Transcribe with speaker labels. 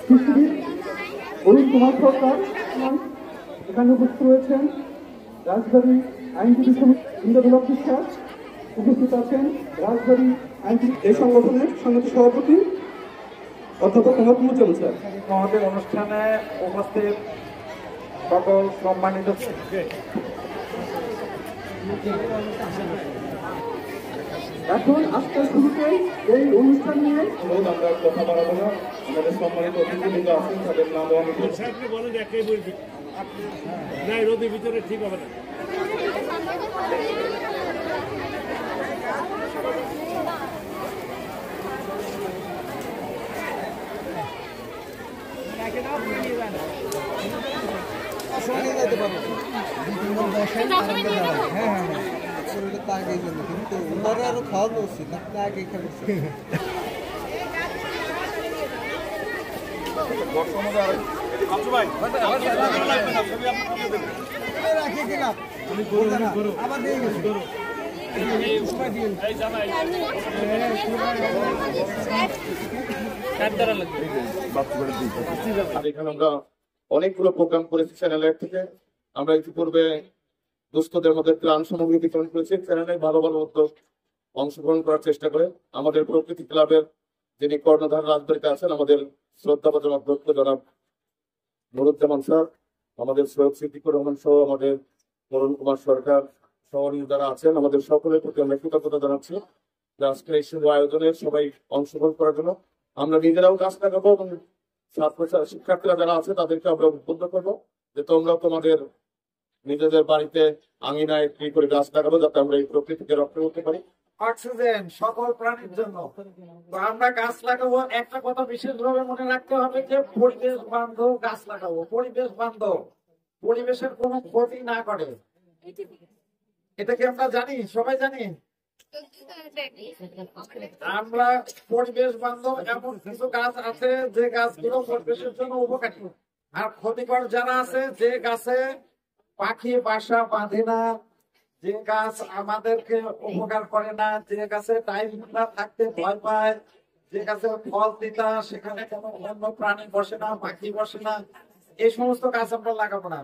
Speaker 1: কৃষিবিদ অরুণ কুমার সরকার এখানে উপস্থিত রয়েছেন। রাজবাড়ী আইনজীবী সমিতি ইন্দ্রদুলভ বিশ্বাস উপস্থিত আছেন। রাজবাড়ী আইনজীবী এই সংগঠনের সংগঠন সভাপতি অধ্যাপক মহম্মদ স্যার।
Speaker 2: আমাদের অনুষ্ঠানে উপস্থিত সকল সম্মানিত
Speaker 1: এখন আজকের শুরুতে এই অনুষ্ঠান নিয়ে
Speaker 2: আমরা কথা বাড়াবো না। আমাদের সম্মানিত অতিথিবৃন্দ আছেন, তাদের নাম
Speaker 3: বলেন একটাই বলছি না, রোদের ভিতরে ঠিক হবে না।
Speaker 4: কিন্তু ওনারা আরো খাওয়ানো উচিত, আপনি আগে খাবেন। আবার দিয়ে গেছি
Speaker 2: এখানে আমরা অনেকগুলো প্রোগ্রাম করেছি চ্যানেলের থেকে। আমরা ইতিপূর্বে দুস্থদের মধ্যে ত্রাণ সামগ্রী বিতরণ করেছি। চ্যানেলে ভালো ভালো উদ্যোগ অংশগ্রহণ করার চেষ্টা করে আমাদের প্রকৃতি ক্লাবের যিনি কর্ণধার রাজবাড়িতে আছেন, আমাদের শ্রদ্ধাভাজন অধ্যক্ষ জনাব নুরুজ্জামান স্যার, আমাদের সৈয়দ সিদ্দিকুর রহমান সহ আমাদের অরুণ কুমার সরকার সহনীয় যারা আছেন, আমাদের সকলের প্রতি আমরা কৃতজ্ঞতা জানাচ্ছি আজকের এই শুভ আয়োজনে সবাই অংশগ্রহণ করার জন্য। আমরা নিজেরাও গাছ লাগাবো এবং ছাত্র শিক্ষার্থীরা যারা আছে তাদেরকে আমরা উদ্বুদ্ধ করবো যে তোমরা তোমাদের নিজেদের বাড়িতে আঙিনায় কি করে গাছ লাগাবো, যাতে আমরা এই প্রকৃতিকে রক্ষা করতে পারি।
Speaker 5: অক্সিজেন সকল প্রাণীর জন্য। তো আমরা গাছ লাগাবো, একটা কথা বিশেষভাবে মনে রাখতে হবে যে পরিবেশ বান্ধব গাছ লাগাবো। পরিবেশ বান্ধব, পরিবেশের কোনো ক্ষতি না করে, এটা কি আমরা জানি? সবাই জানি আমরা পরিবেশ বান্ধব এমন কিছু গাছ আছে যে গাছগুলো পরিবেশের জন্য উপকারী, আর ক্ষতিকর যারা আছে যে গাছে পাখি বাসা বাঁধে না, যে গাছ আমাদেরকে উপকার করে না, যে গাছে টাইম থাকতে ভয় পায়, যে গাছে ফল দিতা সেখানে কোনো অন্য প্রাণী বসে না, পাখি বসে না, এই সমস্ত গাছ আমরা লাগাবো না।